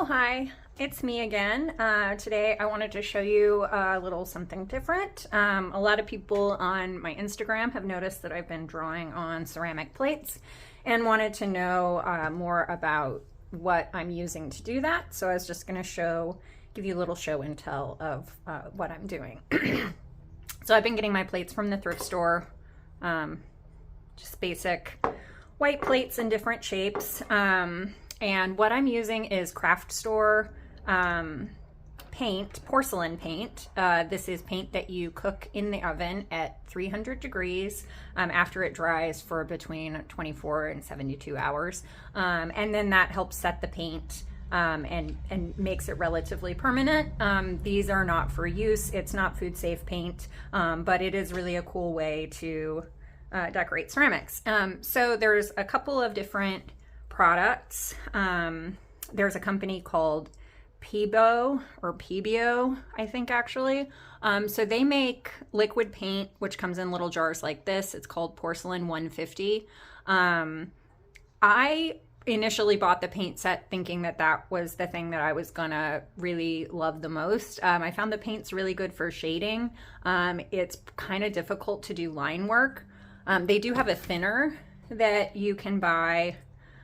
Oh, hi, it's me again. Today I wanted to show you a little something different. A lot of people on my Instagram have noticed that I've been drawing on ceramic plates and wanted to know more about what I'm using to do that. So I was just going to give you a little show and tell of what I'm doing. So I've been getting my plates from the thrift store, just basic white plates in different shapes. And what I'm using is craft store paint, porcelain paint. This is paint that you cook in the oven at 300 degrees after it dries for between 24 and 72 hours. And then that helps set the paint and makes it relatively permanent. These are not for use. It's not food safe paint, but it is really a cool way to decorate ceramics. So there's a couple of different products. There's a company called Pebeo, I think actually. So they make liquid paint, which comes in little jars like this. It's called Porcelain 150. I initially bought the paint set thinking that that was the thing that I was gonna really love the most. I found the paint's really good for shading. It's kind of difficult to do line work. They do have a thinner that you can buy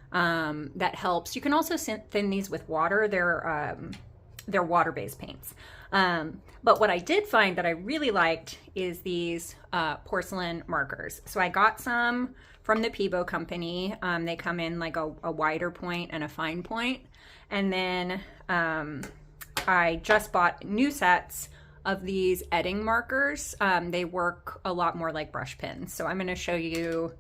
that helps. You can also thin these with water. They're water-based paints. But what I did find that I really liked is these porcelain markers. So I got some from the Pebeo company. They come in like a wider point and a fine point. And then I just bought new sets of these Edding markers. They work a lot more like brush pens. So I'm going to show you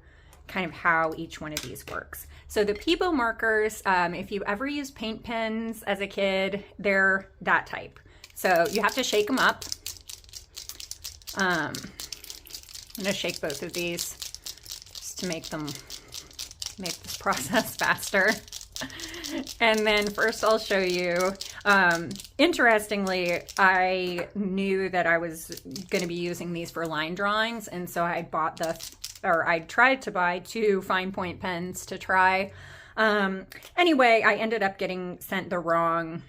kind of how each one of these works. So the Pebeo markers, if you ever used paint pens as a kid, they're that type. So you have to shake them up. I'm gonna shake both of these just to make this process faster. And then first I'll show you, interestingly, I knew that I was gonna be using these for line drawings, and so I tried to buy 2 fine point pens to try. Anyway, I ended up getting sent the wrong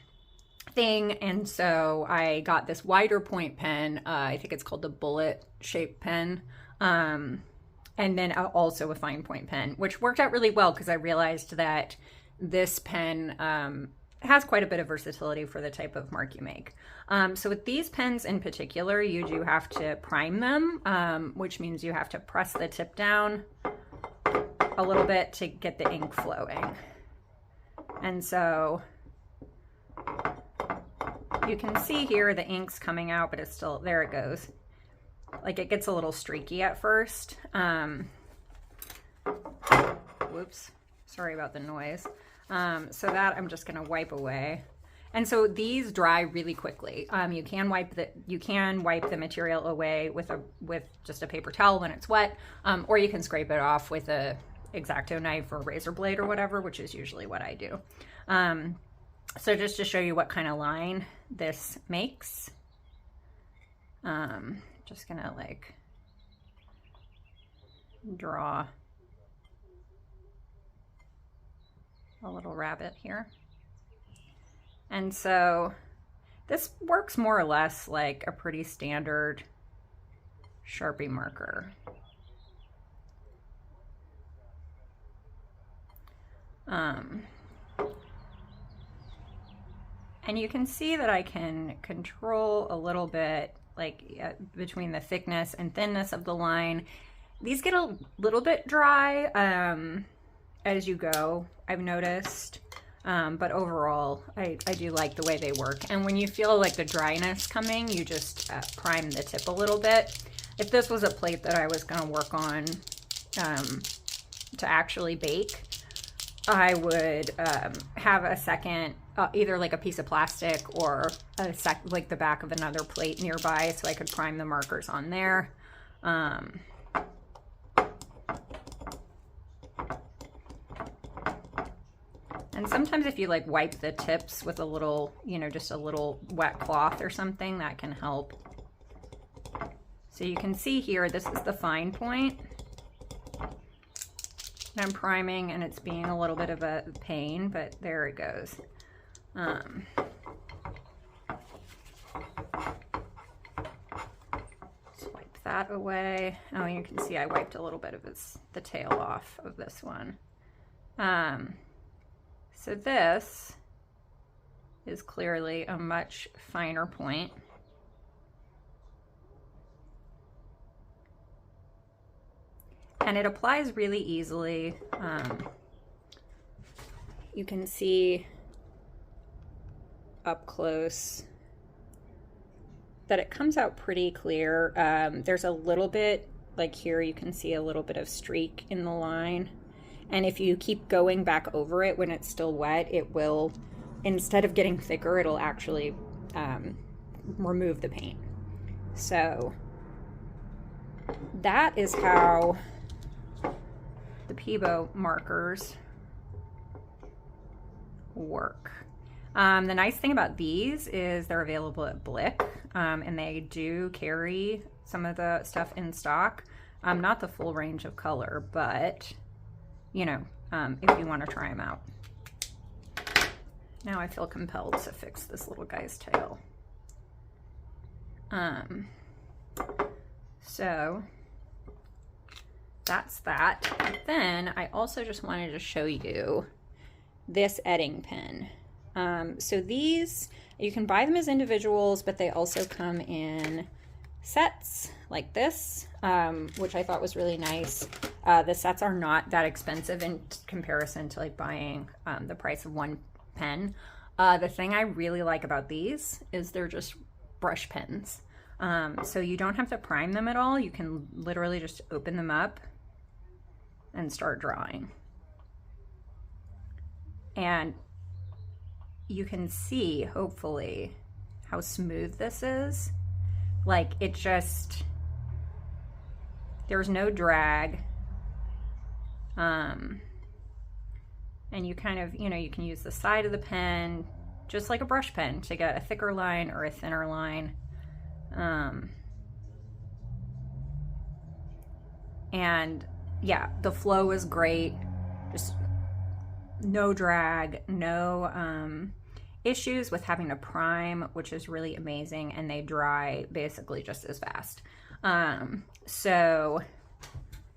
thing, and so I got this wider point pen. I think it's called the bullet shaped pen. And then also a fine point pen, which worked out really well because I realized that this pen has quite a bit of versatility for the type of mark you make. So with these pens in particular, you do have to prime them, which means you have to press the tip down a little bit to get the ink flowing. And so you can see here the ink's coming out, but it's still, there it goes. Like it gets a little streaky at first. Whoops, sorry about the noise. So that I'm just gonna wipe away. And so these dry really quickly. You can wipe the material away with just a paper towel when it's wet, or you can scrape it off with a X-Acto knife or razor blade or whatever, which is usually what I do. So just to show you what kind of line this makes, just gonna like draw a little rabbit here. And so this works more or less like a pretty standard Sharpie marker. And you can see that I can control a little bit like between the thickness and thinness of the line. These get a little bit dry as you go, I've noticed. But overall, I do like the way they work. And when you feel like the dryness coming, you just prime the tip a little bit. If this was a plate that I was going to work on to actually bake, I would have a second, either like a piece of plastic or like the back of another plate nearby so I could prime the markers on there. And sometimes if you like wipe the tips with a little, just a little wet cloth or something, that can help. So you can see here, this is the fine point. I'm priming and it's being a little bit of a pain, but there it goes. Wipe that away. Oh, you can see I wiped a little bit of the tail off of this one. So this is clearly a much finer point. And it applies really easily. You can see up close that it comes out pretty clear. There's a little bit, like here you can see a little bit of streak in the line. And if you keep going back over it when it's still wet, it will, instead of getting thicker, it'll actually remove the paint. So that is how the Pebeo markers work. The nice thing about these is they're available at Blick, and they do carry some of the stuff in stock. Not the full range of color, but you know, if you want to try them out. Now I feel compelled to fix this little guy's tail. So that's that. Then I also just wanted to show you this Edding pen. So these, you can buy them as individuals, but they also come in sets like this, which I thought was really nice. The sets are not that expensive in comparison to like buying the price of one pen. The thing I really like about these is they're just brush pens. So you don't have to prime them at all. You can literally just open them up and start drawing. And you can see, hopefully, how smooth this is. Like, it just, there's no drag. And you kind of, you know, you can use the side of the pen, just like a brush pen, to get a thicker line or a thinner line. And yeah, the flow is great. Just no drag, no issues with having to prime, which is really amazing, and they dry basically just as fast. So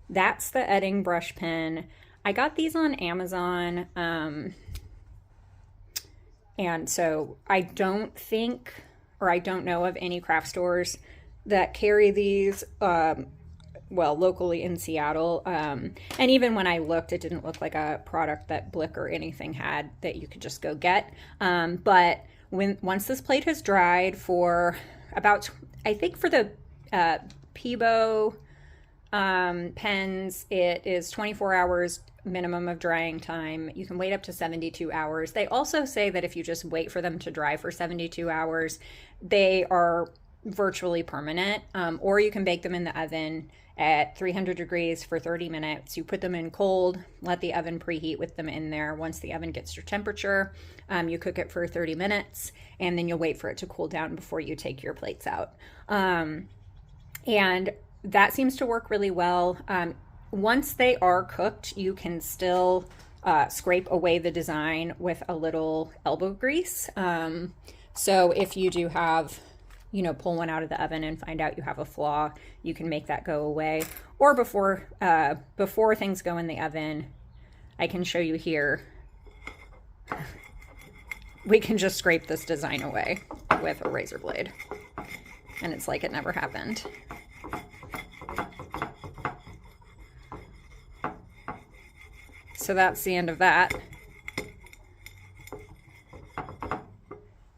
that's the Edding brush pen. I got these on Amazon, and so I don't think, or I don't know of any craft stores that carry these, well, locally in Seattle. And even when I looked, it didn't look like a product that Blick or anything had that you could just go get. But once this plate has dried for about, I think for the Pebeo pens, it is 24 hours minimum of drying time. You can wait up to 72 hours. They also say that if you just wait for them to dry for 72 hours, they are virtually permanent, or you can bake them in the oven at 300 degrees for 30 minutes. You put them in cold, let the oven preheat with them in there. Once the oven gets your temperature, you cook it for 30 minutes, and then you'll wait for it to cool down before you take your plates out. And that seems to work really well. Once they are cooked, you can still scrape away the design with a little elbow grease. So if you do have, you know, pull one out of the oven and find out you have a flaw, you can make that go away. Or before things go in the oven, I can show you here. We can just scrape this design away with a razor blade, and it's like it never happened. So that's the end of that.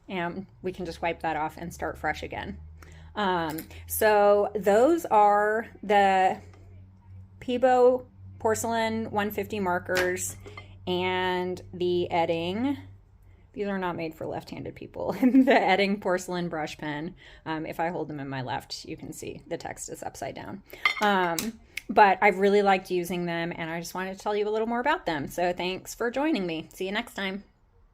And we can just wipe that off and start fresh again. So those are the Pebeo Porcelain 150 markers and the Edding. These are not made for left-handed people. The Edding Porcelain brush pen. If I hold them in my left, you can see the text is upside down. But I've really liked using them, and I just wanted to tell you a little more about them. So thanks for joining me. See you next time.